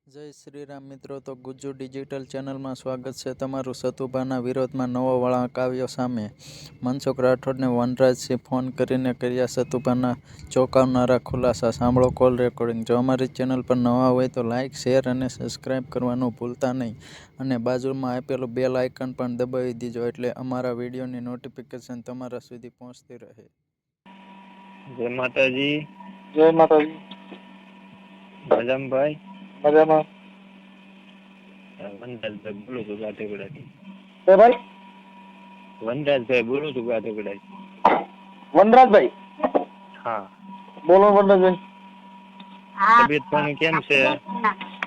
જય શ્રી રામ મિત્રો, તો ગુજ્જુ ડિજિટલ ચેનલમાં સ્વાગત છે તમારું। સતુભાના વિરોધમાં નવો વળાંક આવ્યો સામે। મનસુખ રાઠોડને વનરાજસિંહ ફોન કરીને કર્યા સતુભાના ચોંકાવનારા ખુલાસા। સાંભળો કોલ રેકોર્ડિંગ। જો અમારી ચેનલ પર નવા હોય તો લાઇક, શેર અને સબસ્ક્રાઈબ કરવાનું ભૂલતા નહીં અને બાજુમાં આપેલું બેલ આઇકન પણ દબાવી દીજો એટલે અમારા વિડીયોની નોટિફિકેશન તમારા સુધી પહોંચતી રહે। જય માતાજી। જય માતાજી। મજામાં ભાઈ? મજામાં। વનરાજભાઈ બોલું છું ગાંધીગુડાથી। એ ભાઈ વનરાજભાઈ બોલું છું ગાંધીગુડાથી। વનરાજભાઈ? હા બોલો વનરાજભાઈ। તબિયત પાણી કેમ છે?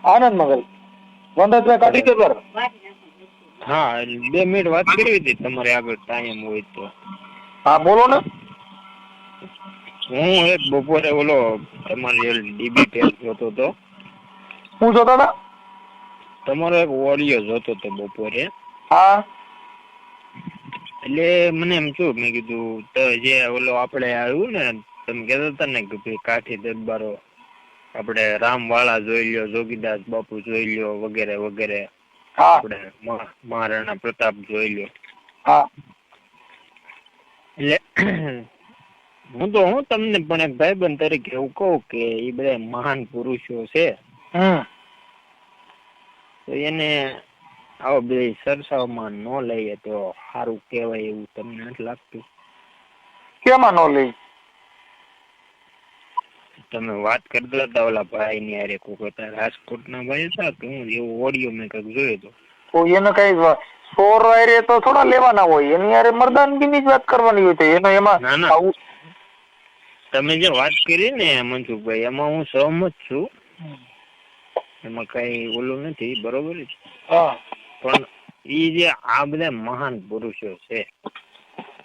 આનંદ મગલ। વનરાજભાઈ કાઢી દે પર। હા 2 મિનિટ વાત કરવી હતી તમારે આગળ ટાઈમ હોય તો। હા બોલો ને। હું એક બપોરે ઓલો તમારી ડીબી પેજ જોતો હતો। હું જોતા હતા? તમારો એક ઓડિયો જોતો હતો બપોરે। હા એટલે મને એમ થયું, મેં કીધું તો જે ઓલો આપણે આવ્યું ને, તમે કહેતા હતા ને કે ભાઈ કાઠી દરબારો આપણે રામવાળા જોઈ લ્યો, જોગીદાસ બાપુ જોઈ લ્યો વગેરે વગેરે, હા આપણે મહારાણા પ્રતાપ જોઈ લ્યો। હા એટલે હું તમને પણ એક ભાઈબંધ તરીકે એવું કહું કે એ બધા મહાન પુરુષો છે, તો એને આવો બધી સરસાવમાં ન લઈએ તો સારું કહેવાય એવું તમને નથી લાગતું? કેમાં નો લઈ? તમે વાત કરતા હતા ઓલા ભાઈ ની હારે, કોઈ રાજકોટના ભાઈ હતા કે હું, એવું ઓડિયો મેં કંઈક જોયો હતો। તો એને કઈ સોર વાયરે તો થોડા લેવાના હોય, એની યારે મર્દાનગીની જ વાત કરવાની હોય, તો એનો એમાં ના ના, તમે જે વાત કરી ને મનસુખભાઈ, એમાં હું સહમત છું, એમાં કઈ ઓલું નથી, બરોબર છે। હા પણ ઈ જે આ બધા મહાન પુરુષો છે,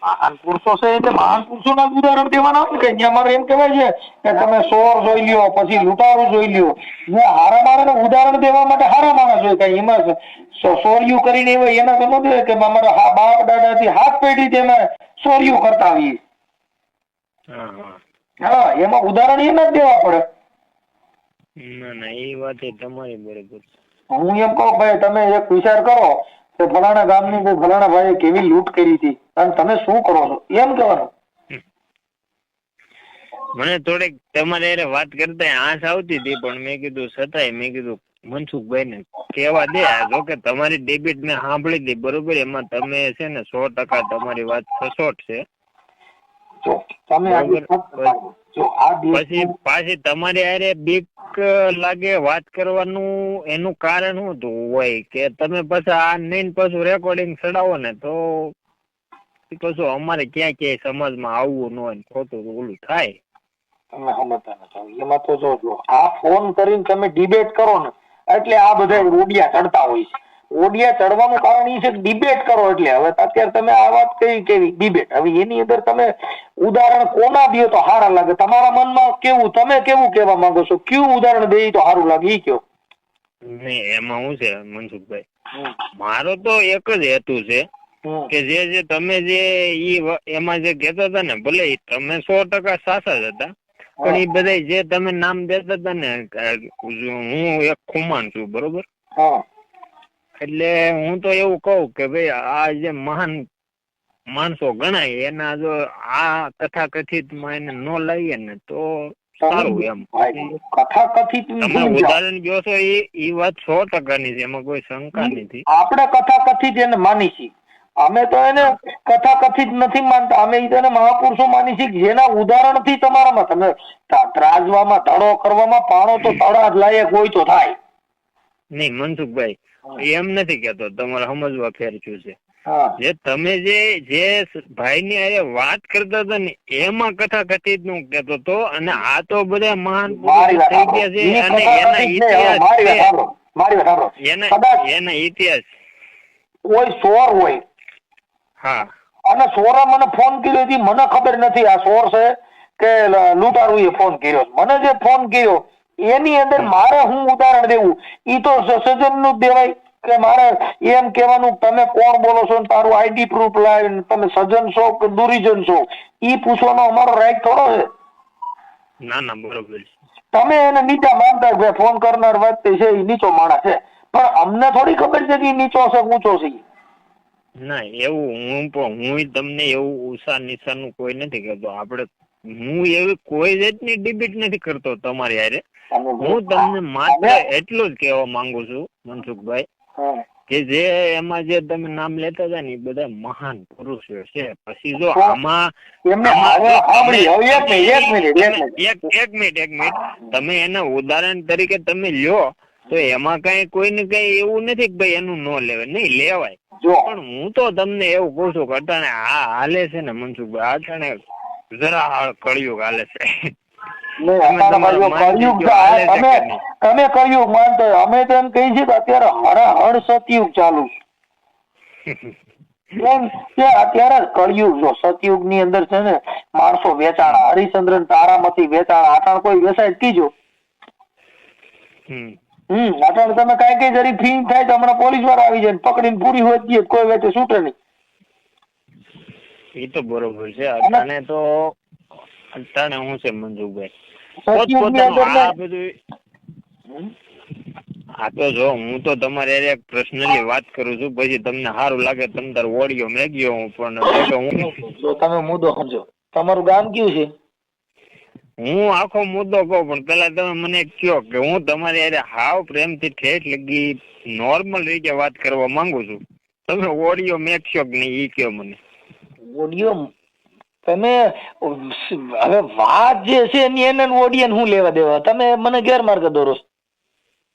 મહાન પુરુષો છે એટલે મહાન પુરુષોના ઉદાહરણ દેવાના હોય કે જ્યાં મારે એમ કહેવાય છે કે તમે સોર જોઈ લ્યો, પછી લૂંટારું જોઈ લ્યો, જ્યાં હારા માણસને ઉદાહરણ દેવા માટે હારા માણસ હોય, કઈ એમાં સોર્યું કરીને એવા એના તો નથી કે અમારા બાપ દાદાથી હાથ પેઢી એમાં સોર્યું કરતા આવીએ। હા એમાં ઉદાહરણ એના જ દેવા પડે। ના ના, એ વાત તમારી બરોબર છે। હું એમ કહું ભાઈ, તમે એક વિચાર કરો કે ફલાણા ગામની કોઈ ફલાણા ભાઈએ કેવી લૂંટ કરી હતી અને તમે શું કરો છો, એમ કહેવાનું। મને થોડીક તમારે હારે વાત કરતા આંચ આવતી હતી, પણ મેં કીધું છતાંય મેં કીધું મનસુખભાઈ ને કેવા દે। જો કે તમારી ડેબિટ મેં સાંભળી હતી, બરોબર, એમાં તમે છે ને 100% તમારી વાત સચોટ છે, બરોબર। પછી પાછી તમારી હારે બીક લાગે વાત કરવાનું, એનું કારણ શું હતું હોય કે તમે પછી આ નહીં પાછું રેકોર્ડિંગ ચડાવો ને તો પાછું અમારે ક્યાં ક્યાંય સમાજમાં આવવું ન હોય, ખોટું ઓલું થાય। તમે સમજતા નથી એમાં તો જો આ ફોન કરીને તમે ડિબેટ કરો ને એટલે આ બધા ઓડિયા ચડતા હોય છે। ઓડિયા ચડવાનું કારણ એ છે કે ડિબેટ કરો, એટલે હવે અત્યારે તમે આ વાત કરી કેવી ડિબેટ, હવે એની અંદર તમે ઉદાહરણ કોના દો તો સારા લાગે, તમારા મનમાં કેવું, તમે કેવું કહેવા માંગો છો, કયું ઉદાહરણ દે તો સારું લાગે એ કયો? નહીં, એમાં શું છે મનસુખભાઈ, મારો તો એક જ હેતુ છે કે જે તમે જે એમાં જે કહેતા હતા ને, ભલે તમે 100% સાચા જ હતા, પણ એ બધા જે તમે નામ દેતા હતા ને, હું એક ખુમાન છું, બરોબર, એટલે હું તો એવું કહું કે ભાઈ આ જે મહાન માણસો ગણાય એના જો આ કથાકથિત માં એને ન લઈએ ને તો સારું એમ। કથાકથિત તમે ઉદાહરણ જો છો એ વાત 100% ની છે, એમાં કોઈ શંકા નથી। આપણે કથાકથિત એને માની છીએ, અમે તો એને કથાકથિત નથી માનતા, અમે એને મહાપુરુષો માની છીએ જેના ઉદાહરણ થી તમારામાં તમે ત્રાજવામાં તળો કરવામાં પાણો તો તળા જ લાયક હોય તો થાય। નહીં મનસુખભાઈ, એમ નથી કેતો, તમારે સમજવા ફેર શું છે, જે તમે જે ભાઈ ની અરે વાત કરતા હતા ને એમાં કથાકથિત નું કેતો હતો, અને આ તો બધા મહાન પુરુષો થઈ ગયા છે અને એના ઇતિહાસ એના ઇતિહાસ કોઈ સોર હોય, હા, અને સોરે મને ફોન કર્યો હતી, મને ખબર નથી આ સોર છે કે લૂંટારૂ એ ફોન કર્યો, મને જે ફોન કર્યો એની અંદર મારે હું ઉદાહરણ દેવું, ઈ તો સજ્જન નું જ દેવાય કે મારે એમ કેવાનું તમે કોણ બોલો છો, તારું આઈડી પ્રૂફ લાવીને તમે સજ્જન છો કે દુરીજન છો ઈ પૂછવાનો અમારો રાઈટ થોડો છે? ના ના, બરોબર છે। તમે એને નીચા માનતા હોય, ભાઈ ફોન કરનાર વ્યક્તિ છે એ નીચો માણસ છે, પણ અમને થોડી ખબર છે કે ઈ નીચો છે કે ઊંચો છે. ના એવું હું તમને એવું ઊંચા નીચાનું કોઈ નથી કહેતો. આપણે હું એવી કોઈ જાતની ડિબેટ નથી કરતો તમારી હારે. હું તમને માત્ર એટલું જ કહેવા માંગુ છું મનસુખભાઈ કે જે એમાં જે તમે નામ લેતા હતા ને એ બધા મહાન પુરુષો છે. પછી જો આમાં એક મિનિટ તમે એના ઉદાહરણ તરીકે તમે લ્યો તો એમાં કઈ કોઈને કઈ એવું નથી કે ભાઈ એનું ન લેવાય, નહીં લેવાય. પણ હું તો તમને એવું કઉ છું કે અટાણે આ હાલે છે ને મનસુખભાઈ, અટાણે જરા કળિયુગ હાલે છે. તમે કળિયુગ માનતો, અમે તો એમ કહી છીએ કે અત્યારે હળ સતયુગ ચાલુ છે. અત્યારે કળિયુગ જો સતયુગ ની અંદર છે ને માણસો વેચાણા, હરિશ્ચંદ્ર તારામાંથી વેચાણા, આટાણ કોઈ વેસાય કીજો. અટાણે તમે કઈ જરી ફી થાય તો હમણાં પોલીસ વાળા આવી જાય પકડીને પૂરી હોય જ કોઈ વેચે છૂટે નહીં. એ તો બરોબર છે. અટાણે તો અટાણે હું છે મનસુખભાઈ, હા તો જો હું તો તમારે એક પર્સનલી વાત કરું છું, પછી તમને સારું લાગે તમે તાર ઓડિયો મેગ્યો હું પણ જો તમે મુદ્દો સમજો. તમારું ગામ કયું છે? હું આખો મુદ્દો કહું પણ પેલા તમે મને કહો કે હું તમારી યારે હાવ પ્રેમથી ઠેઠ લગી નોર્મલ રીતે વાત કરવા માંગુ છું. તમે ઓડિયો મેકશો કે નહીં એ કહો મને. ઓડિયો તમે હવે વાત જે છે એની એને ઓડિયન હું લેવા દેવા? તમે મને ગેરમાર્ગે દોરો.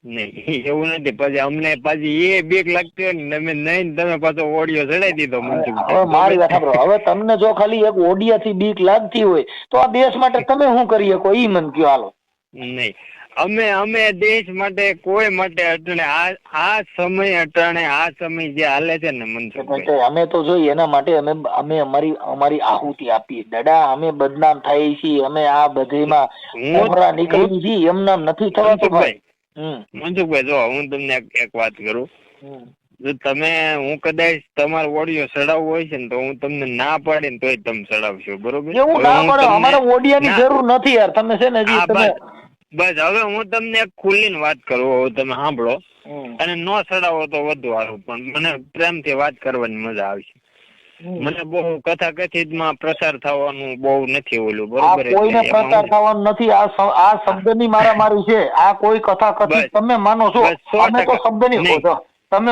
નહીં એવું નથી. પછી અમને પાછી એ બીક લાગતી હોય ને તમે નહીં તમે પાછો ઓડિયો ચડાવી દીધો. હવે મારી વાત સાંભળો, હવે તમને જો ખાલી એક ઓડિયા થી બીક લાગતી હોય તો આ દેશ માટે તમે શું કરી શકો ઈ મને કયો હાલો. નહીં અમે દેશ માટે કોઈ માટે અટાણે આ સમય અટાણે આ સમય જે હાલે છે ને મનસુખભાઈ, અમે તો જોઈએ એના માટે અમે અમારી આહુતિ આપીએ દાદા. અમે બદનામ થઈ છીએ, અમે આ બધીમાં નીકળી છીએ, એમ નામ નથી થવાતું. મનસુખભાઈ જો હું તમને એક વાત કરું, જો તમે હું કદાચ તમારો ઓડિયો ચડાવવો હોય છે ને તો હું તમને ના પાડીને તોય તમે ચડાવશો, બરોબર? એવું ના પડે, અમારે ઓડિયાની જરૂર નથી યાર. તમે છે ને બસ હવે હું તમને એક ખુલ્લીને વાત કરું, તમે સાંભળો અને નો ચડાવો તો વધુ સારું, પણ મને પ્રેમથી વાત કરવાની મજા આવશે. મને બહુ કથા કથિત માં પ્રસાર થવાનું બહુ નથી ઓલું, બરોબર? કોઈને પ્રસાર થવાનું નથી. આ શબ્દની મારામારી છે. આ કોઈ કથા કથિત તમે માનો છો? અમે તો શબ્દની તમે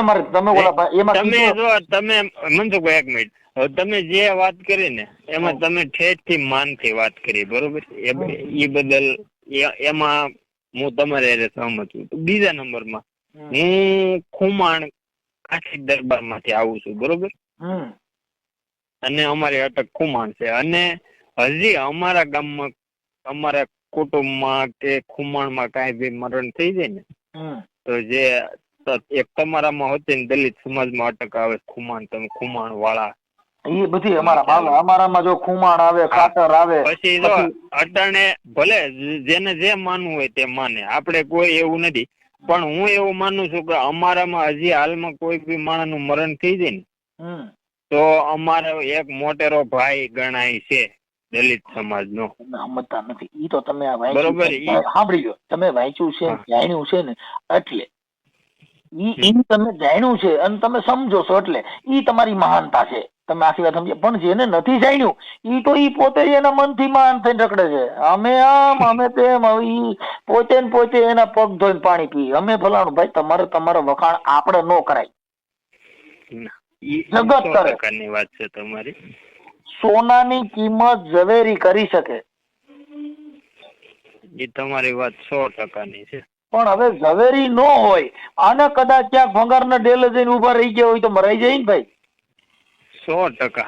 ઓલા એમાં તમે જો તમે મનસુખભાઈ એક મિનિટ, તમે જે વાત કરી ને એમાં તમે ઠેઠ થી માન થી વાત કરી, બરોબર? એ બદલ એમાં હું તમારે સહમત છું. બીજા નંબરમાં હું ખુમાણ કાઠી દરબાર માંથી આવું છું, બરોબર? અને અમારી અટક ખુમાણ છે, અને હજી અમારા ગામમાં અમારા કુટુંબમાં કે ખુમાણમાં કાંઈ બી મરણ થઈ જાય ને તો જે એક તમારામાં હોતી ને દલિત સમાજમાં અટક આવે ખુમાણ, તમે ખુમાણ વાળા એ બધી અમારામાં જો ખુમાણ આવે, ખાતર આવે, પછી જો અટાણે ભલે જેને જે માનવું હોય તે માને, આપણે કોઈ એવું નથી. પણ હું એવું માનું છું કે અમારામાં હજી હાલમાં કોઈ બી માણસ નું મરણ થઈ જાય ને તો અમારો એક મોટેરો ભાઈ ગણાય છે દલિત સમાજ નો. સમજતા નથી ઈ તો તમે બરોબર સાંભળી લો, તમે વાંચ્યું છે, જાણ્યું છે ને, એટલે ઈ તમે જાણ્યું છે અને તમે સમજો છો એટલે ઈ તમારી મહાનતા છે. તમે આખી વાત સમજે. પણ જેને નથી જાણ્યું ઈ તો ઈ પોતે એના મનથી મહાન થઈને રખડે છે. અમે આમ અમે તેમ, ઈ પોતે ને પોતે એના પગ ધોઈને પાણી પી. અમે ફલાણું. ભાઈ તમારા વખાણ આપણે ન કરાય, જગત કરે. વાત છે તમારી. સોનાની કિંમત ઝવેરી કરી શકે, એ તમારી વાત 100%ની છે. પણ હવે ઝવેરી ન હોય આને કદાચ ક્યાંક ભંગારના ડેલે જઈને ઉભા રહી ગયા હોય તો મરાઈ જાય ને ભાઈ. 100%.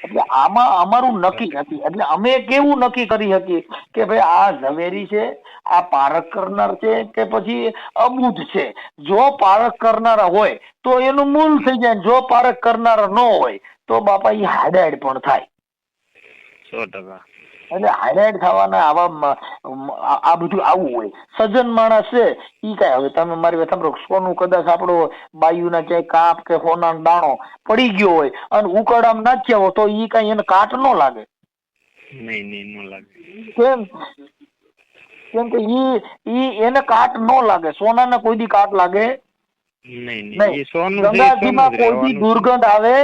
એટલે આમાં અમારું નક્કી નથી. એટલે અમે કેવું નક્કી કરી શકીએ કે ભાઈ આ ઝવેરી છે, આ પારખ કરનાર છે કે પછી અબૂધ છે. જો પારખ કરનારા હોય તો એનું મૂળ થઈ જાય, જો પારખ કરનારા ન હોય તો બાપા એ હાડાડ પણ થાય. 100%. એટલે હાઈલાઇટ થવાના આવા આ બધું આવું હોય. સજ્જન માણસ છે ઈ કઈ, હવે તમે મારી વાત સાંભળો, સોનું કદાચ આપણો બાયુના ક્યાંય કાપ કે સોનાનો દાણો પડી ગયો હોય અને ઉકળામ નાખ્યા હોય તો ઈ કઈ એને કાટ ન લાગે. નહીં ન લાગે. કેમ? કેમ કે ઈ એને કાટ ન લાગે, સોનાને કોઈ દી કાટ લાગે નહીં નહીં. એ સોનું છે, એ ગંગાજીમાં સોનું જ કોઈ દી રહેવાનું. દુર્ગંધ આવે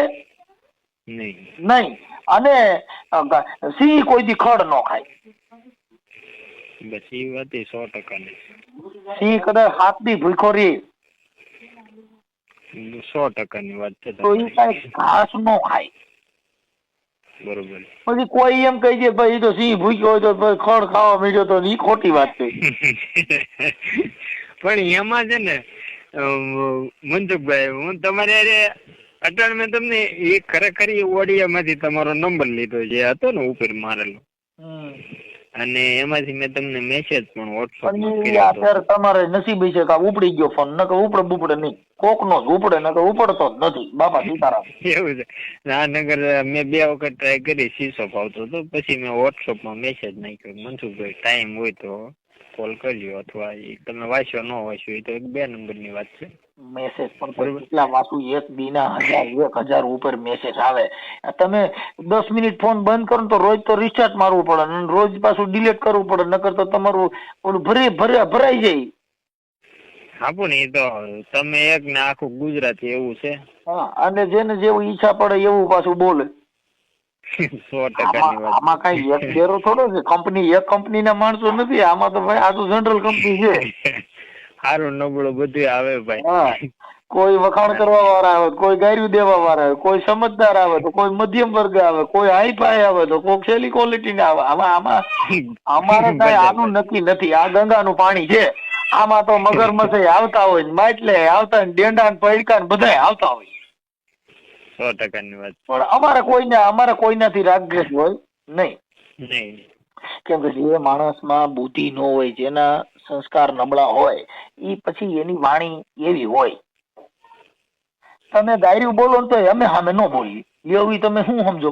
નહીં નહીં. અને સિંહ કોઈ દી ખડ ન ખાય. બસ એ વાત 100% ની. સિંહ કદાચ હાથ દી ભૂખો રહે 100% ની વાત છે તો ઈ તમારી. કઈ ઘાસ ન ખાય. બરોબર. પછી કોઈ એમ કહી દે ભાઈ ઈ તો સિંહ ભૂખ્યો હોય તો ભાઈ ખડ ખાવા માંડ્યો, તો ઈ ખોટી વાત છે. પણ એમાં છે ને મનસુખભાઈ, હું તમારે અરે અટલ મેં તમને એ ખરેખર એ ઓડિયામાંથી તમારો નંબર લીધો જે હતો ને ઉપર મારેલો, અને એમાંથી મેં તમને મેસેજ પણ વોટ્સઅપ પણ માં ઈ કર્યો હતો. અત્યારે તમારે નસીબી છે કે આ ઉપડી ગયો ફોન, નકર ઉપડે નહીં. કોક નો જ ઉપડે, નકર ઉપડતો જ નથી. બાપા સીતારામ. એવું છે. આ નગર મેં 2 વખત ટ્રાય કરી, શીશો આવતો હતો, પછી મેં વોટ્સઅપ માં મેસેજ નાખ્યો, મનસુખભાઈ ટાઈમ હોય તો કોલ કરજો, અથવા તમે વાંચ્યો ન વાંચ્યો એ તો 2 નંબરની વાત છે. મેસેજ પણ કેટલા વાંચું, એક દીના 1000 ઉપર મેસેજ આવે. તમે 10 મિનિટ ફોન બંધ કરો તો રોજ તો રિચાર્જ મારવું પડે, અને રોજ પાછું ડિલીટ કરવું પડે, નકર તો તમારું ઓલું ભરાઈ જાય. હા પણ એ તો તમે એક ને આખું ગુજરાતી એવું છે. હા, અને જેને જેવું ઈચ્છા પડે એવું પાછું બોલે. 100% ની વાત. આમાં કઈ એક ડેરો થોડો છે, કંપની એક કંપની ના માણસો નથી આમાં, તો ભાઈ આ તો જનરલ કંપની છે. સારું નબળું બધું આવે ભાઈ. હા, કોઈ વખાણ કરવા વાળા આવે, કોઈ ગાયરું દેવા વાળા આવે, કોઈ સમજદાર આવે તો કોઈ મધ્યમ વર્ગ આવે, કોઈ હાઈ ફાઈ આવે તો કોઈ છેલ્લી ક્વોલિટી ના આવે. આમાં અમારે કઈ આનું નક્કી નથી. આ ગંગાનું પાણી છે, આમાં તો મગરમચ્છ આવતા હોય, માટલે આવતા હોય, ડેંડા ને પૈડકા ને બધા આવતા હોય. 100% ની વાત. પણ અમારે કોઈનાથી રાગદ્વેષ હોય નહીં. નહીં. કેમ કે જે માણસમાં બુદ્ધિ ન હોય, જેના સંસ્કાર નબળા હોય, એ પછી એની વાણી એવી હોય. તમે ગાયરું બોલો ને તો અમે સામે ન બોલીએ, એવી તમે શું સમજો?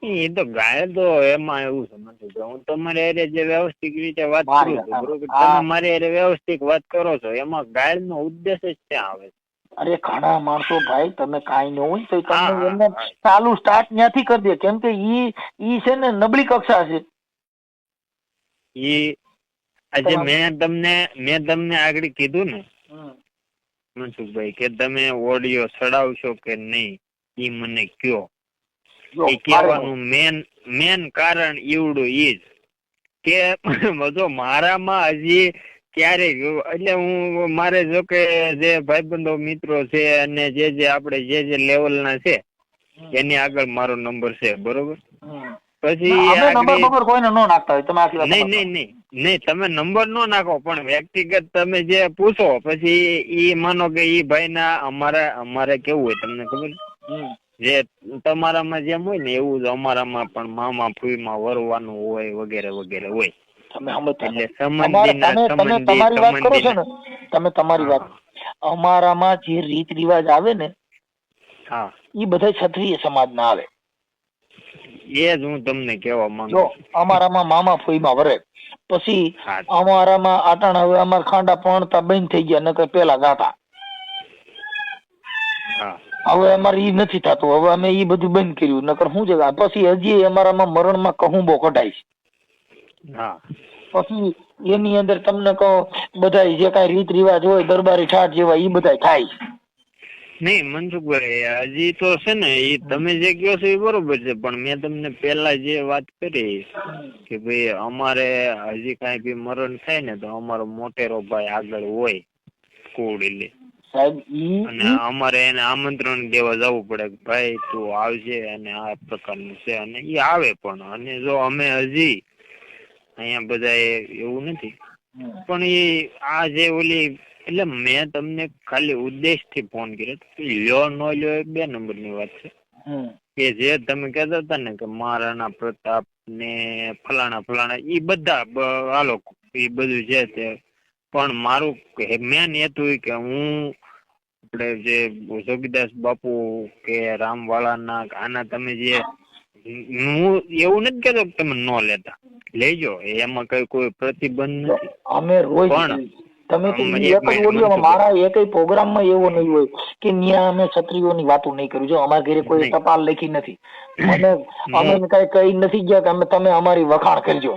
એ તો ગાય તો એમાં એવું સમજવું કે હું તમારે હારે જે વ્યવસ્થિત રીતે વાત કરું છું, બરોબર, તમે મારી હારે વ્યવસ્થિત વાત કરો છો, એમાં ગાય નો ઉદ્દેશ જ ક્યાં આવે? અરે ઘણા માણસો ભાઈ, તમે કાંઈ ન હોય તો તમે એમને ચાલુ સ્ટાર્ટ ત્યાંથી કરી દે. કેમ કે ઈ છે ને નબળી કક્ષા છે. ઈ આજે મેં તમને આગળ કીધું ને મનસુખભાઈ, કે તમે ઓડિયો ચડાવશો કે નહીં ઈ મને કયો. એ કહેવાનું મેન કારણ ઈવડું ઈ જ કે જો મારામાં હજી ક્યારે, એટલે હું મારે જો કે જે ભાઈબંધો મિત્રો છે અને જે આપણે જે લેવલ ના છે એની આગળ મારો નંબર છે, બરોબર. પછી નહીં તમે નંબર નો નાખો, પણ વ્યક્તિગત તમે જે પૂછો, પછી ઈ માનો કે ઈ ભાઈ ના અમારે કેવું હોય તમને ખબર, જે તમારામાં જેમ હોય ને એવું જ અમારામાં પણ મામા ફૂઈમાં વરવાનું હોય, વગેરે વગેરે હોય. એટલે તમારી વાત કરો છો ને, તમે તમારી વાત, અમારામાં જે રીત રિવાજ આવે ને, હા, એ બધા ક્ષત્રિય સમાજ ના આવે. એ જ હું તમને કેવા માંગુ છું. અમારામાં મામા ફૂઈમાં વરે, પછી અમારામાં આટાણ હવે અમારા ખાંડા પણતા બંધ થઈ ગયા, નકર પેલા ગાતા. હવે અમારે ઈ નથી થતું, હવે અમે ઈ બધું બંધ કર્યું, નકર શું છે. પછી હજી અમારામાં મરણમાં કહુંબો કઢાય છે. પછી એની અંદર તમને કહો બધા જે કઈ રીત રિવાજ હોય, દરબારી ઠાઠ જેવા ઈ બધા થાય. નહીં મનસુખભાઈ, હજી તો છે ને એ તમે જે કહો છો એ બરોબર છે, પણ મેં તમને પેલા જે વાત કરી કે ભાઈ અમારે હજી કઈ બી મરણ થાય ને તો અમારો મોટેરો ભાઈ આગળ હોય કુડીલે, અને અમારે એને આમંત્રણ દેવા જવું પડે કે ભાઈ તું આવજે અને આ પ્રકારનું છે, અને એ આવે પણ. અને જો અમે હજી અહીંયા બધા એવું નથી, પણ એ આ જે ઓલી, એટલે મેં તમને ખાલી ઉદ્દેશ થી ફોન કર્યો, લ્યો ન લ્યો 2 નંબરની વાત છે. કે જે તમે કહેતા હતા ને કે મહારાણા પ્રતાપ ને ફલાણા ઈ બધા હાલો, એ બધું છે તે, પણ મારું મેન હેતુ કે હું આપણે જે જોગીદાસ બાપુ કે રામવાળાના આના તમે જે, હું એવું નથી કેતો કે તમે ન લેતા, લેજો, એમાં કઈ કોઈ પ્રતિબંધ નથી. અમે રોજ તમે તો એક જ ઓડિયોમાં મારા એકય પ્રોગ્રામમાં એવો નહીં હોય કે ન્યા અમે ક્ષત્રિયોની વાતો નહીં કરી. જો અમારા ઘરે કોઈ ટપાલ લખી નથી, અમે કઈ નથી ગયા કે તમે અમારી વખાણ કરજો.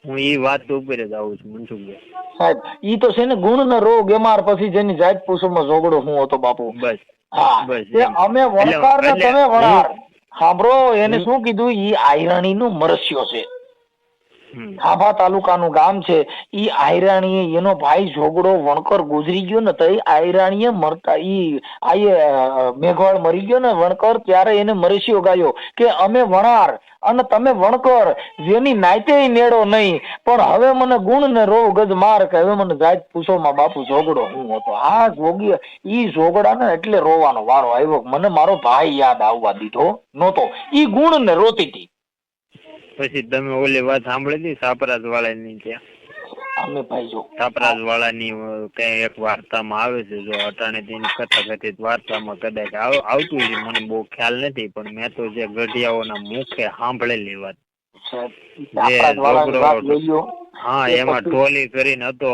હું ઈ વાત ઉપર જ આવું છું મનસુખભાઈ. સાહેબ ઈ તો છે ને ગુણ ને રોગ એમાં પછી જેની જાત પૂછોમાં ઝઘડો હું હતો બાપુ. બસ હા બસ તે એમ. અમે વણકાર ને એટલે તમે વણાર. હું- સાંભળો એને શું કીધું ઈ આયરાણી નું મરસ્યો છે. ખાંભા તાલુકાનું ગામ છે. ઈ આયરાણીએ એનો ભાઈ ઝોગડો વણકર ગુજરી ગયો ને તો આયરાણીએ મરતા ઈ મેઘવાળ મરી ગયો ને વણકર ત્યારે એને મરસ્યો ગાયો કે અમે વણાર અને તમે વણકર જેની નાતે નેડો નહીં પણ હવે મને ગુણ ને રોગ જ માર કે હવે મને જાત પૂછો માં બાપુ ઝોગડો હું હતો. આ જોગી ઈ ઝોગડા ને એટલે રોવાનો વારો આવ્યો. મને મારો ભાઈ યાદ આવવા દીધો નહોતો. ઈ ગુણ ને રોતી હતી. પછી તમે ઓલી વાત સાંભળી હતી સાપરાજ વાળાની? ત્યાં અમે ભાઈ જો સાપરાજ વાળાની કઈ એક વાર્તામાં આવે છે, જો અટાણે તેની કથા કથિત વાર્તામાં કદાચ આવતું છે, મને બહુ ખ્યાલ નથી, પણ મેં તો જે ગઢિયાઓના મુખે સાંભળેલી વાત. હા, એમાં ઢોલી કરીને હતો,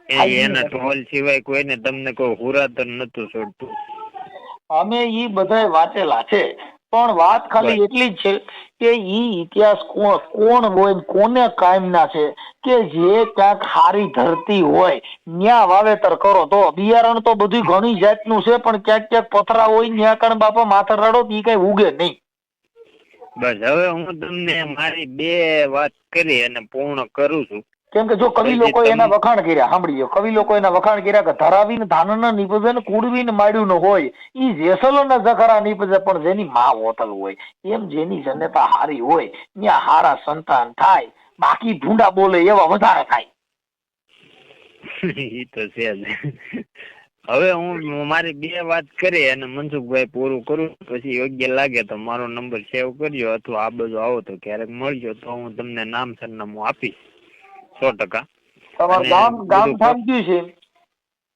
એના ઢોલ સિવાય કોઈને તમને કોઈ હુરાતર નતું છોડતું. અમે ઈ બધા વાંચેલા છે, પણ વાત ખાલી એટલી જ છે કે ઈ ઇતિહાસ કોણ હોય કોને કાયમના છે કે જે ક્યાંક હારી ધરતી હોય ન્યા વાવેતર કરો. તો બિયારણ તો બધું ઘણી જાતનું છે, પણ ક્યાંક ક્યાંક પથરા હોય ન્યા કણ બાપા માથે રડો ઈ કઈ ઉગે નહીં. બસ હવે હું તમને મારી 2 વાત કરી અને પૂર્ણ કરું છું. કેમ કે જો કવિ લોકો એના વખાણ કર્યા, સાંભળીજો, કવિ લોકો એના વખાણ કર્યા કે ધરાવીને ધાન ના નીપજે ને કુડવીને માડ્યું ન હોય ઈ જેસલો ના જખરા નીપજે, પણ જેની માં હોતલ હોય એમ જેની જનતા હારી હોય ત્યાં હારા સંતાન થાય, બાકી ભૂંડા બોલે એવા વધારે થાય. ઈ તો છે જ. હવે હું મારી 2 વાત કરી અને મનસુખભાઈ પૂરું કરું, પછી યોગ્ય લાગે તો મારો નંબર સેવ કરજો, અથવા આ બધું આવો તો ક્યારેક મળજો તો હું તમને નામ સરનામું આપીશ 100%. તમારું ગામ ઠામ કયું છે?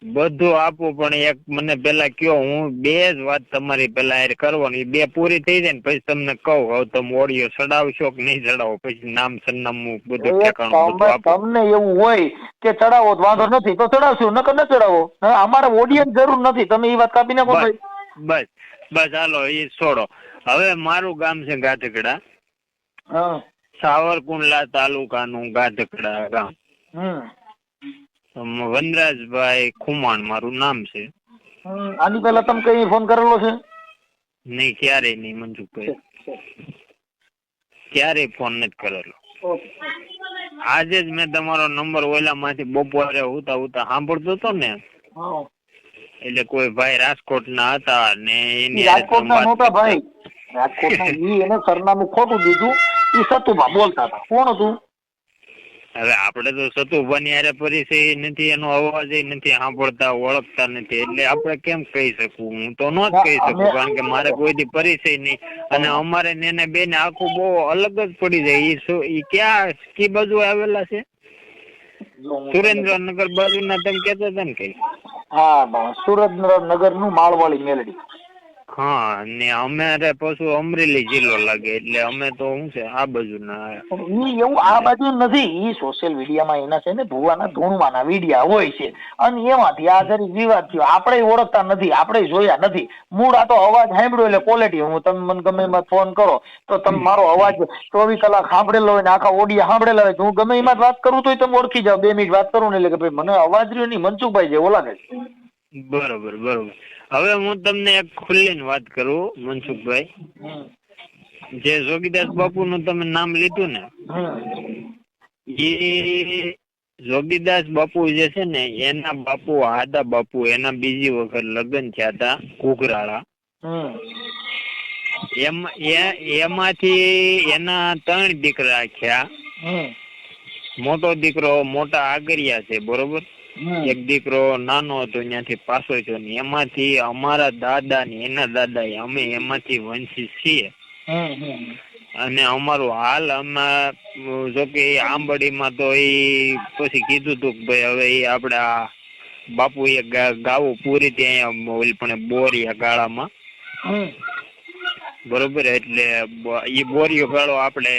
બધું આપું, પણ એક મને પેલા કયો, હું 2 જ વાત તમારી પેલા કરવાની, 2 પૂરી થઈ જાય ને પછી તમને કહું હવે તમે ઓડિયો ચડાવશો કે નહીં ચડાવો, પછી નામ સરનામું બધું ઠેકાણું બધું આપું. તમને એવું હોય કે ચડાવો તો વાંધો નથી તો ચડાવશું, નકર ન ચડાવો. અમારે ઓડિયો જરૂર નથી, તમે એ વાત કાપી નાખો ભાઈ. બસ હાલો એ છોડો. હવે મારું ગામ છે ગાધકડા, સાવરકુંડલા તાલુકાનું ગાધકડા ગામ. વનરાજભાઈ ખુમાણ મારું નામ છે. આની પહેલા તમે કઈ ફોન કરેલો છે? નહીં, ક્યારેય નહીં મનસુખભાઈ, ક્યારેય ફોન નથી કરેલો. આજે જ મેં તમારો નંબર ઓલા માંથી બપોરે ઉતા સાંભળતો હતો ને, એટલે કોઈ ભાઈ રાજકોટ ના હતા ને એની રાજકોટ ના નહોતા ભાઈ, રાજકોટ ના એને સરનામું ખોટું દીધું, એ સતુભા બોલતા હતા. કોણ હતું? હવે આપડે તો સતુભાની હારે પરિચય નથી, એનો અવાજ નથી સાંભળતા, ઓળખતા નથી, એટલે આપડે કેમ કહી શકું? હું તો ન જ કહી શકું, કારણ કે મારે કોઈથી પરિચય નહીં, અને અમારે એને બેન આખું બહુ અલગ જ પડી જાય. ઈ ક્યાં કી બાજુ આવેલા છે? સુરેન્દ્રનગર બાજુ ના તમે કેતા હતા ને કઈ? હા, સુરેન્દ્રનગર નું માળવાળી મેલડી. હા, ને અમારે પાછું અમરેલી જિલ્લો લાગે, એટલે અમે તો શું છે આ બાજુ ના. એવું આ બાજુ નથી, ઈ સોશિયલ મીડિયામાં એના છે ને ભુવાના ધૂણવાના વિડિયા હોય છે, અને એમાંથી આ જરી વિવાદ થયો. આપણે ઓળખતા નથી, આપણે જોયા નથી. મૂળ આ તો અવાજ સાંભળ્યો એટલે ક્વોલિટી. હું તમે મને ગમે એમાં ફોન કરો તો તમે મારો અવાજ 24 કલાક સાંભળેલો હોય ને આખા ઓડિયા સાંભળેલા હોય તો હું ગમે એમાં વાત કરું તો તમે ઓળખી જાવ. 2 મિનિટ વાત કરું ને એટલે કે ભાઈ મને અવાજ રહ્યો નહીં, મનસુખભાઈ જે ઓલા છે. બરોબર. હવે હું તમને એક ખુલ્લી વાત કરું મનસુખભાઈ, જે જોગીદાસ બાપુ નું તમે નામ લીધું ને, એ જોગીદાસ બાપુ જે છે ને એના બાપુ હાદા બાપુ એના બીજી વખત લગ્ન થયા હતા ઘૂઘરાળા. એમાંથી એના 3 દીકરા થયા. મોટો દીકરો મોટા આગરિયા છે, બરોબર. એક દીકરો નાનો હતો ત્યાંથી પાછો થયો ને, એમાંથી અમારા દાદા ને એના દાદા અમે એમાંથી વંશી છીએ. અને અમારું હાલ અમે જોકે આંબડીમાં તો એ પછી કીધું તું કે ભાઈ હવે એ આપડે આ બાપુ એ ગાવું પૂરી ત્યાં ઓલી પણ બોરિયા ગાળામાં, બરોબર. એટલે એ બોરિયો ગાળો આપડે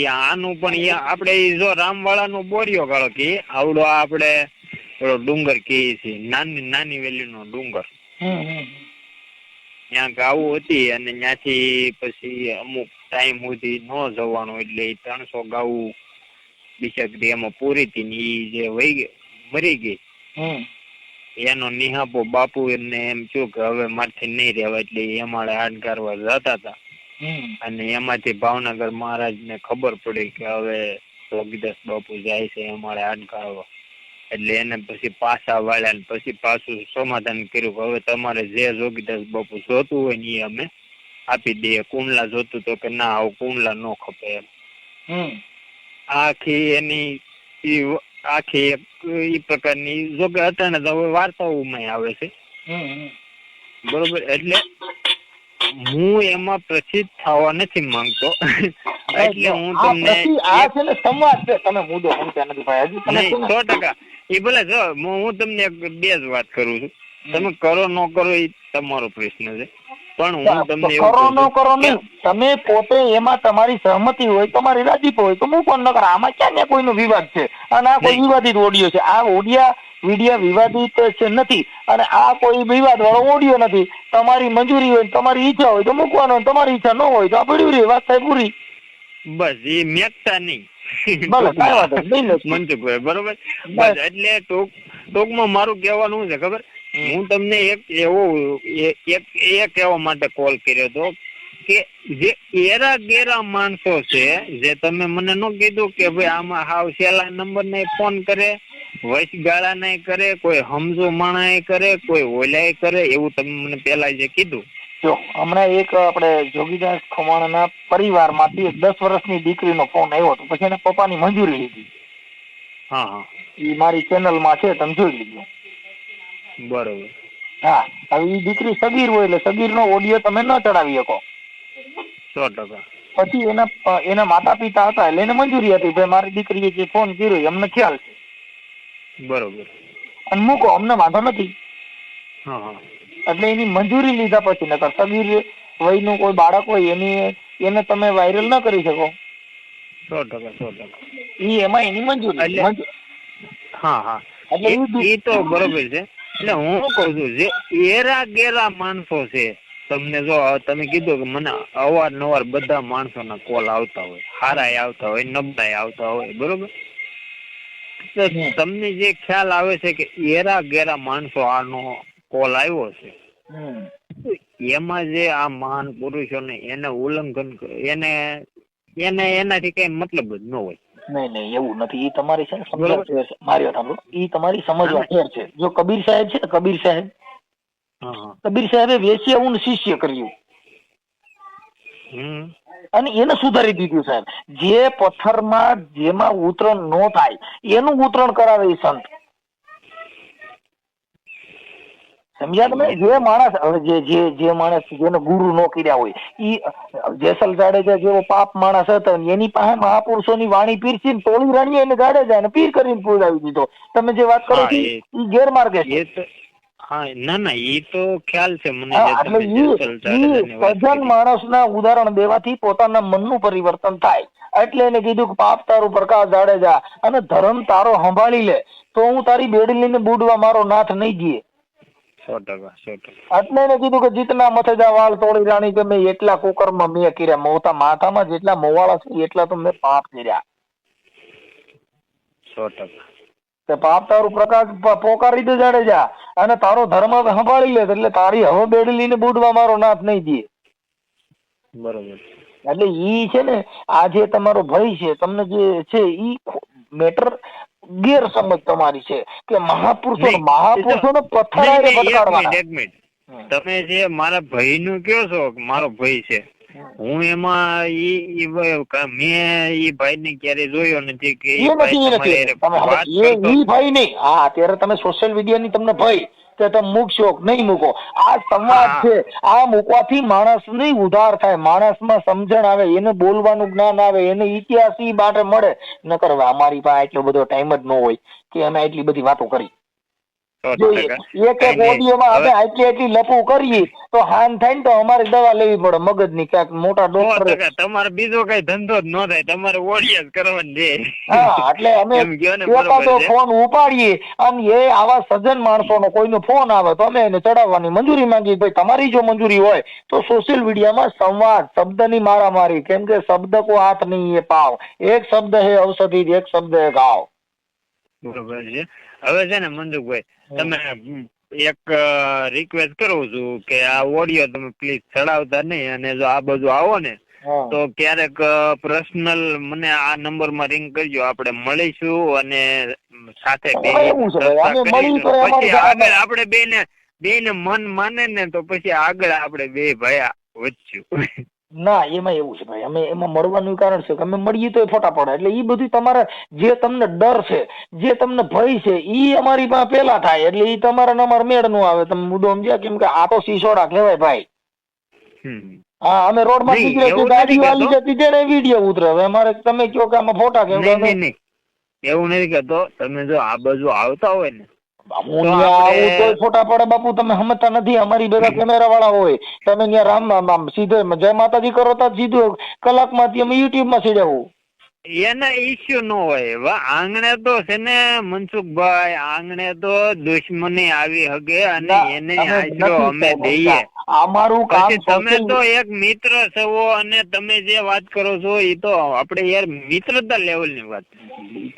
આનું પણ આપડે જો રામવાળા નો બોરિયો ગાળો કે આવડો આપડે ડુંગર કે છે, નાની વેલી નો ડુંગર, ત્યાં ગાવું હતી. અને ત્યાંથી પછી અમુક ટાઈમ સુધી ન જવાનું એટલે 300 ગાવું બિચારી એમાં પૂરી હતી ને ઈ જે મરી ગઈ એનો નિહાપો બાપુ એમને એમ થયું કે હવે મારથી નહીં રહેવાય એટલે એમાળે હાડકારવા જતા હતા અને એમાંથી ભાવનગર મહારાજ ને ખબર પડી કે હવે જોગીદાસ બાપુ જાય છે એમાળે હાડકારવા એટલે એને પછી પાછા વાળ્યા ને પછી પાછું સમાધાન કર્યું કે હવે તમારે જે જોગીદાસ બાપુ જોતું હોય ને એ અમે આપી દઈએ કુંડલા જોતું તો કે ના આવું કુંડલા ન ખપે એમ આખી એની આખી એ પ્રકારની જો કે અટાણે તો હવે વાર્તાઓમાં આવે છે બરોબર એટલે હું એમાં પ્રસિદ્ધ થવા નથી માંગતો એટલે હું તમને આ છે ને સંવાદ છે તમે મુદ્દો સમજ્યા નથી ભાઈ હજી તમે નહીં 100% એ ભલે જો હું તમને બે જ વાત કરું છું તમે કરો ન કરો એ તમારો પ્રશ્ન છે પણ હું તમને કરો ન કરો નહીં તમે પોતે એમાં તમારી સહમતિ હોય તમારી રાજીપો હોય તો હું પણ ન કર આમાં ક્યાં ને કોઈનો વિવાદ છે અને આ કોઈ વિવાદિત ઓડિયો છે આ વિડીયો વિવાદિત છે નથી અને આ કોઈ વિવાદ વાળો ઓડિયો નથી તમારી મંજૂરી હોય તમારી ઈચ્છા હોય તો મૂકવાનો તમારી ઈચ્છા ન હોય તો આ પડ્યું રહે વાત થાય પૂરી બસ એ મેકતા નહીં મનસુખભાઈ બરોબર બસ એટલે ટૂંકમાં મારું કહેવાનું છે ખબર હું તમને એક કહેવા માટે કોલ કર્યો હતો કે જે એરા ગેરા માણસો છે જે તમે મને ન કીધું કે ભાઈ આમાં હાવ છેલ્લા નંબર ને ફોન કરે વૈશ ગાળા નહીં કરે કોઈ સમજો માણા કરે કોઈ ઓલાય કરે એવું તમે મને પેલા જે કીધું જો હમણાં એક આપણે જોગીદાસ ખમાણના પરિવારમાંથી 10 વર્ષની દીકરીનો ફોન આવ્યો હતો પછી એના પપ્પાની મંજૂરી લીધી હા એ મારી ચેનલમાં છે તમે જોઈ લીધો બરોબર હા હવે એ દીકરી સગીર હોય એટલે સગીરનો ઓડિયો તમે ન ચડાવી શકો 100%. પછી એના માતા પિતા હતા એટલે એને મંજૂરી હતી ભાઈ મારી દીકરીએ જે ફોન કર્યો અમને ખ્યાલ છે બરોબર અને મૂકો અમને વાંધો નથી હા એટલે એની મંજૂરી લીધા પછી નકર સગીર વયનું કોઈ બાળક હોય એને તમે વાયરલ ન કરી શકો 100%. ઈ એમાં એની મંજૂરી હા એટલે એ તો બરોબર છે એટલે હું કઉ છું જે એરા ગેરા માણસો છે તમને જો તમે કીધું કે મને અવારનવાર બધા માણસોના કોલ આવતા હોય હારાય આવતા હોય નબળાય આવતા હોય બરોબર તો તમને જે ખ્યાલ આવે છે કે એરા ગેરા માણસો આનો કોલ આવ્યો છે એમાં જે આ મહાન પુરુષોને એને ઉલ્લંઘન એને એનાથી કઈ મતલબ જ ન હોય નહીં એવું નથી એ તમારી છે મારી વાત સાંભળો એ તમારી સમજવા ફેર છે જો કબીર સાહેબ છે ને કબીર સાહેબે વેશ્યાઓનું શિષ્ય કર્યું અને એને સુધારી દીધું સાહેબ જે પથ્થરમાં જેમાં ઉતરણ ન થાય એનું ઉતરણ કરાવે એ સંત સમજ્યા તમે જે માણસ જે માણસ જેનો ગુરુ નો કર્યા હોય ઈ જેસલ જાડેજા જેવો પાપ માણસ હતો એની પાસે મહાપુરુષોની વાણી પીરસી ને તોળી રાણીએ એને જાડેજા ને પીર કરીને પૂરાવી દીધો તમે જે વાત કરો છો એ ગેરમાર્ગે છે ના એ તો ખ્યાલ છે મને સજ્જન માણસના ઉદાહરણ દેવાથી પોતાના મનનું પરિવર્તન થાય એટલે એને કીધું કે પાપ તારું પ્રકાશ જાડેજા અને ધર્મ તારો સંભાળી લે તો હું તારી બેડી લઈને બુડવા મારો નાથ નહીં જીએ 100%. એટલે એને કીધું કે જીતના મથેજા વાળ તોડી રાણી કે મેં એટલા કુકર્મ મેં કર્યા માથામાં જેટલા મોવાળા છે એટલા તો મેં પાપ કર્યા 100%. પાપ તારું પ્રકાશ પોકારી દે જાડેજા અને તારો ધર્મ સંભાળી લે એટલે તારી હવે બેડી લઈને બુડવા મારો નાથ નહીં દે બરોબર એટલે ઈ છે ને આ જે તમારો ભય છે તમને જે છે ઈ મેટર ગેરસમજ તમારી છે કે મહાપુરુષો નો પથ્થર તમે જે મારા ભાઈ નું કયો છો મારો ભાઈ છે હું એમાં મેં ઈ ભાઈ ને ક્યારે જોયો નથી કે ઈ ભાઈ નહીં હા અત્યારે તમે સોશિયલ મીડિયા ની તમને ભય કે તમે મૂકશો નહીં મૂકો આ સંવાદ છે આ મૂકવાથી માણસ ની ઉધાર થાય માણસમાં સમજણ આવે એને બોલવાનું જ્ઞાન આવે એને ઇતિહાસ માટે મળે ન કરવા અમારી પાસે એટલો બધો ટાઈમ જ ન હોય કે અમે એટલી બધી વાતો કરી જોઈએ 100%. એક એક ઓડિયોમાં આપણે આટલી લપુ કરીએ તો હાન થાય ને તો અમારે દવા લેવી પડે મગજની ક્યાંક મોટા ડોક્ટર 100%. તમારે બીજો કઈ ધંધો જ ન થાય, તમારે ઓડિયો જ કરવાની છે. હા એટલે અમે એમ કયો ને, બરોબર એકાદો છે. ફોન ઉપાડીએ અને એ આવા સજ્જન માણસોનો કોઈનો ફોન આવે તો અમે એને ચડાવવાની મંજૂરી માંગીએ. ભાઈ તમારી જો મંજૂરી હોય તો સોશિયલ મીડિયામાં સંવાદ, શબ્દની મારામારી, કેમ કે શબ્દ કો હાથ નહીં એ પાવ, એક શબ્દ હે ઔષધિ, એક શબ્દ હે ઘાવ. બરોબર છે. હવે છે ને મનસુખભાઈ, તમે એક રિક્વેસ્ટ કરું છું કે આ ઓડિયો તમે પ્લીઝ ચડાવતા નહીં, અને જો આ બાજુ આવો ને તો ક્યારેક પર્સનલ મને આ નંબરમાં રિંગ કરજો, આપણે મળીશું અને સાથે એવું છે ભાઈ, અમે મળી તો પછી આગળ આપણે બેને મન માને ને તો પછી આગળ આપણે બે ભાઈ વધશું. ના એમાં એવું છે ભાઈ, અમે એમાં મળવાનું કારણ છે કે અમે મળીએ તો ફોટા પડે, એટલે એ બધું તમારા જે તમને ડર છે, જે તમને ભય છે, ઈ અમારી પાસે પેલા થાય, એટલે ઈ તમારા ને અમારા મેળ નું આવે. તમે મુદ્દો સમજ્યા? કેમ કે આ તો સિસોડા કહેવાય ભાઈ. હા, અમે રોડ માં નીકળે ગાડી વાલી જતી ત્યારે વિડીયો ઉતરે. હવે અમારે તમે કયો કે આમાં ફોટા કેમ? નહીં, એવું નથી કહેતો. તમે જો આ બાજુ આવતા હોય ને ફોટા પડે બાપુ, તમે સમજતા નથી. અમારી બધા કેમેરા વાળા હોય, તમે ત્યાં રામ સીધે જય માતાજી કરો તો સીધું કલાકમાંથી અમે યુટ્યુબ માં સીડાવું. એના ઇસ્યુ નો હોય. આંગણે તો છે ને મનસુખભાઈ, આંગણે તો દુશ્મની આવી હગે અને એને આશરો અમે દઈએ. અમારું કામ તમે તો એક મિત્ર છો અને તમે જે વાત કરો છો એ તો આપણે યાર મિત્રતા લેવલ ની વાત.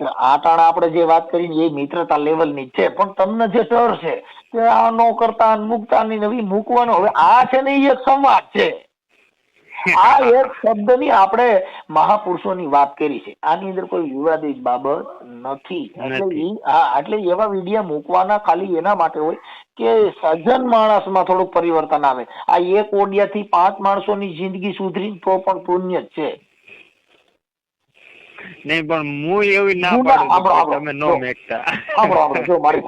આ ટાણા આપણે જે વાત કરી એ મિત્રતા લેવલ ની છે, પણ તમને જે ડર છે કે આ નો કરતા મૂકતા નવી મૂકવાનો, હવે આ છે ને એ એક સંવાદ છે. આ એક શબ્દની આપણે મહાપુરુષોની વાત કરી છે, આની અંદર કોઈ વિવાદિત બાબત નથી. એટલે એવા વિડીયો મૂકવાના ખાલી એના માટે હોય કે સજ્જન માણસમાં થોડુંક પરિવર્તન આવે. આ એક ઓડિયાથી 5 માણસોની જિંદગી સુધરી તો પણ પુણ્ય જ છે. નહીં પણ હું એવી ના પાડું તમે નો મેકતા. જો મારી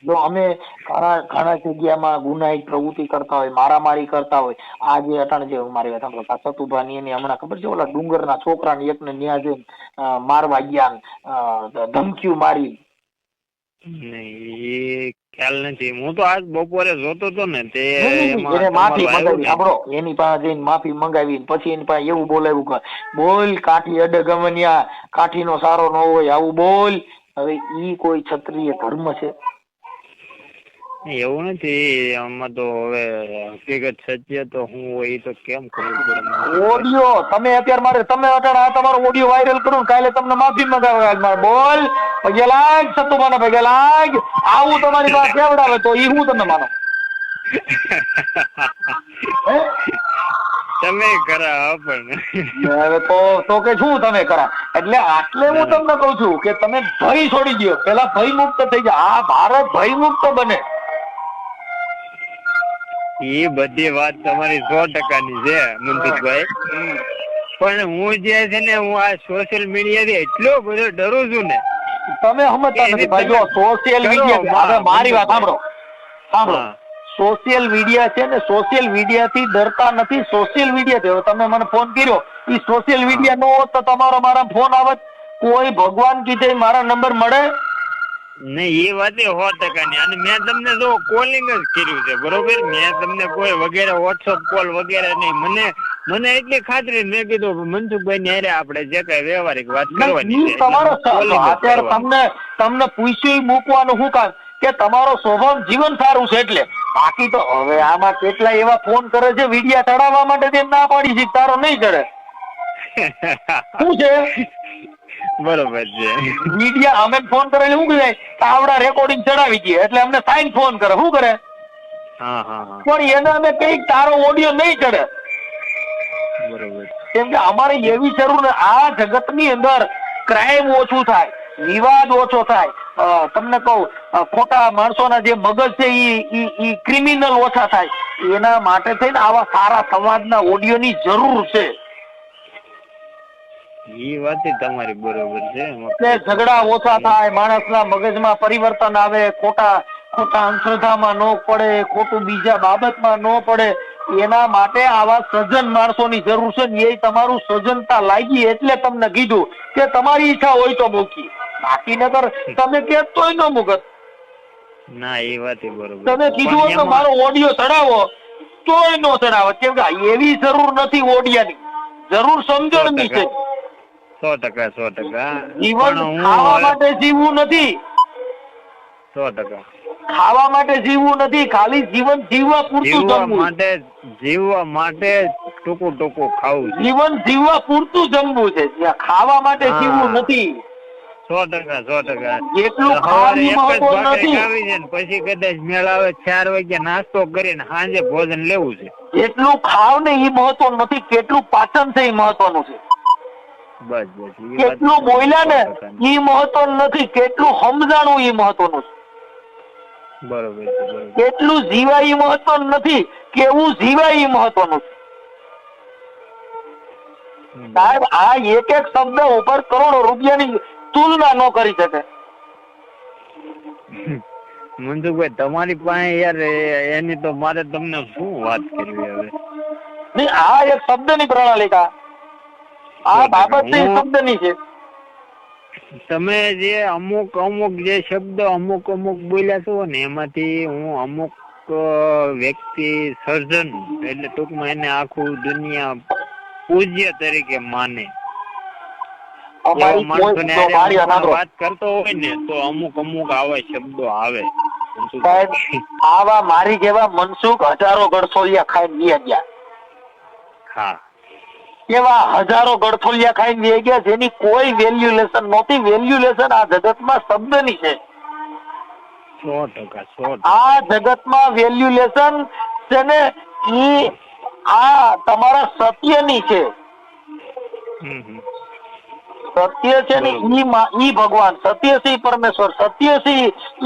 જો અમે ઘણા જગ્યામાં ગુનાહિત પ્રવૃત્તિ કરતા હોય, મારામારી કરતા હોય. આ જે અટાણ જે મારી વાત સતુભાની એની હમણાં ખબર છે, ઓલા ડુંગરના છોકરાને એકને ન્યા જઈને મારવા ગયા, ધમકીઓ મારી. એ ખ્યાલ નથી. હું તો આજ બપોરે જોતો હતો ને તે માફી મંગાવી. સાંભળો, એની પાસે જઈને માફી મંગાવી, પછી એની પાસે એવું બોલાવ્યું કે બોલ કાઠી અડે ગમનિયા, કાઠી નો સારો ન હોય આવું બોલ. હવે ઈ કોઈ ક્ષત્રિય ધર્મ છે? એવું નથી. આમાં તો હવે હકીકત સત્ય તો હું હોય તો કેમ ખબર પડે. ઓડિયો તમે અત્યારે મારે તમે અટાણે આ તમારો ઓડિયો વાયરલ કરો, કાલે તમને માફી મંગાવે. બોલ પગે લાગ, સતુમાના પગે લાગ, આવું તમારી પાસે કેવડાવે તો ઈ હું તમે માનો? તમે કરા પણ તો કે શું તમે કરા? એટલે આટલે હું તમને કઉ છું કે તમે ભય છોડી દો, પેલા ભય મુક્ત થઈ જાય. આ ભારત ભય મુક્ત બને. એ બધી વાત તમારી 100% છે મનસુખભાઈ, પણ હું જે છે ને હું આ સોશિયલ મીડિયા થી એટલો બધો ડરું છું ને. તમે સમજતા નથી ભાઈ. જો સોશિયલ મીડિયા, મારી વાત સાંભળો. સોશિયલ મીડિયા છે ને, સોશિયલ મીડિયા થી ડરતા નથી. સોશિયલ મીડિયા થી તમે મને ફોન કર્યો, એ સોશિયલ મીડિયા નો હોત તો તમારો મારા ફોન આવત? કોઈ ભગવાન કીધે મારા નંબર મળે નહીં. એ વાત 100% ની. અને મેં તમને જો કોલિંગ જ કર્યું છે, બરોબર. મેં તમને કોઈ વગેરે વોટ્સઅપ કોલ વગેરે નહીં. મને એટલી ખાતરી, મેં કીધું મનસુખભાઈ ની હારે આપણે જે કઈ વ્યવહારિક વાત કરવાની છે. અત્યારે તમને પૂછ્યું મૂકવાનું શું કામ કે તમારો સ્વભાવ જીવન સારું છે એટલે. બાકી તો હવે આમાં કેટલા એવા ફોન કરે છે વિડિયા ચડાવવા માટે, તેમ ના પાડી છે તારો નહીં ચડે. શું છે? બરોબર છે. મીડિયા અમે ફોન કરેલી શું કહે આવડા રેકોર્ડિંગ ચડાવી દઈએ એટલે અમને સાઈન ફોન કરે. શું કરે? પણ એને અમે કઈક તારો ઓડિયો નહીં ચડે. બરોબર. કેમ કે અમારે એવી જરૂર, આ જગત ની અંદર ક્રાઇમ ઓછું થાય, વિવાદ ઓછો થાય. તમને કહું, ખોટા માણસોના જે મગજ છે ઈ ક્રિમિનલ ઓછા થાય. એના માટે થઈને આવા સારા સમાજના ઓડિયોની જરૂર છે. એ વાત તમારી બરોબર છે. ઝઘડા ઓછા થાય, માણસના મગજમાં પરિવર્તન આવે, ખોટા અંધશ્રદ્ધામાં ન પડે, ખોટું બીજા બાબતમાં ન પડે. એના માટે આવા સજ્જન માણસોની જરૂર છે. એ તમારું સજ્જનતા લાગી એટલે તમને કીધું કે તમારી ઈચ્છા હોય તો મૂકી, બાકી નકર તમે કે તોય ન મૂકત. ના એ વાત બરોબર. તમે કીધું પણ હોય કે એમાં- મારો ઓડિયો ચડાવો, તોય નો ચડાવો, કેમ કે એવી જરૂર નથી ઓડિયાની, જરૂર સમજણની છે. 100%. જીવન પણ ખાવા હું માટે જીવવું નથી, 100%. ખાવા માટે જીવવું નથી, ખાલી જીવન જીવવા પૂરતું જમવું. જીવવા માટે ટૂંકું ખાવું છે. જીવન જીવવા પૂરતું જમવું છે, જ્યાં ખાવા માટે જીવવું હા. નથી. 100%. જેટલું તો ખાવ સવારે ઈ એક જ મહત્વ ભાખરી નથી, ખાવી છે ને પછી કદાચ મેળ આવે 4 વાગે નાસ્તો કરીને સાંજે ભોજન લેવું છે. જેટલું ખાવ ને ઈ મહત્વ નથી, કેટલું પાચન છે ઈ મહત્વનું છે. બસ ઈ વાત કેટલું બોલ્યા ને 100%. ઈ મહત્વનું નથી, કેટલું સમજાણું ઈ મહત્વનું છે. બરોબર છે, બરોબર. કેટલું જીવાય ઈ મહત્વનું નથી, કેવું જીવાય ઈ મહત્વનું છે. સાહેબ આ એક એક શબ્દ ઉપર કરોડો રૂપિયાની તુલના ન કરી શકે. મનસુખભાઈ તમારી પાસે યાર એની તો મારે તમને શું વાત કરવી હવે. નહીં, આ એક શબ્દની પ્રણાલિકા, આ બાબત છે એ શબ્દની છે. તમે જે અમુક જે શબ્દ અમુક બોલ્યા છો ને એમાંથી હું અમુક વ્યક્તિ સર્જન એટલે ટૂંકમાં એને આખું દુનિયા પૂજ્ય તરીકે માને. અમારી માણસોને કોઈ વાડિયા નાખો. વાત કરતો હોય ને તો અમુક આવા શબ્દો આવે. સાહેબ આવા મારી જેવા મનસુખ હજારો ગળથોલિયા ખાઈને વી ગયા. હા, એવા હજારો ગળથોલિયા ખાઈને વી ગયા જેની કોઈ વેલ્યુલેશન નહોતી. વેલ્યુલેશન આ જગતમાં શબ્દની છે. 100%. આ જગતમાં વેલ્યુલેશન છે ને ઈ આ તમારા સત્યની છે. સત્ય છે ને ઈ ભગવાન, સત્ય છે ઈ પરમેશ્વર, સત્ય છે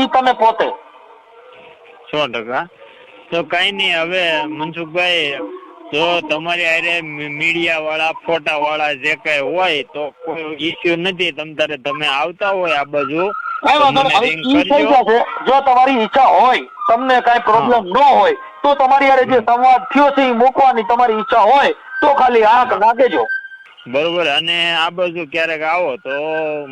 ઈ તમે પોતે. 100%. તો કઈ નઈ, હવે મનસુખભાઈ જો તમારી હારે મીડિયા વાળા ફોટા વાળા જે કઈ હોય તો કોઈ ઇસ્યુ નથી. તમે આવતા હોય આ બાજુ તો મને રિંગ કરજો. જો તમારી ઈચ્છા હોય, તમને કઈ પ્રોબ્લેમ ન હોય તો તમારી હારે જે સંવાદ થયો છે એ મૂકવાની તમારી ઈચ્છા હોય તો ખાલી આંખ નાખેજો. બરોબર. અને આ બાજુ ક્યારેક આવો તો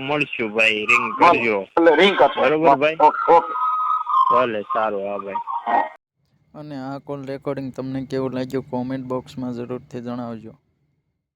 મળશું ભાઈ, રિંગ કરજો. રિંગ કરજો. બરોબર ભાઈ. ઓકે. ભલે, સારું. હા ભાઈ. અને આ કોલ રેકોર્ડિંગ તમને કેવું લાગ્યું કોમેન્ટ બોક્સમાં જરૂરથી જણાવજો.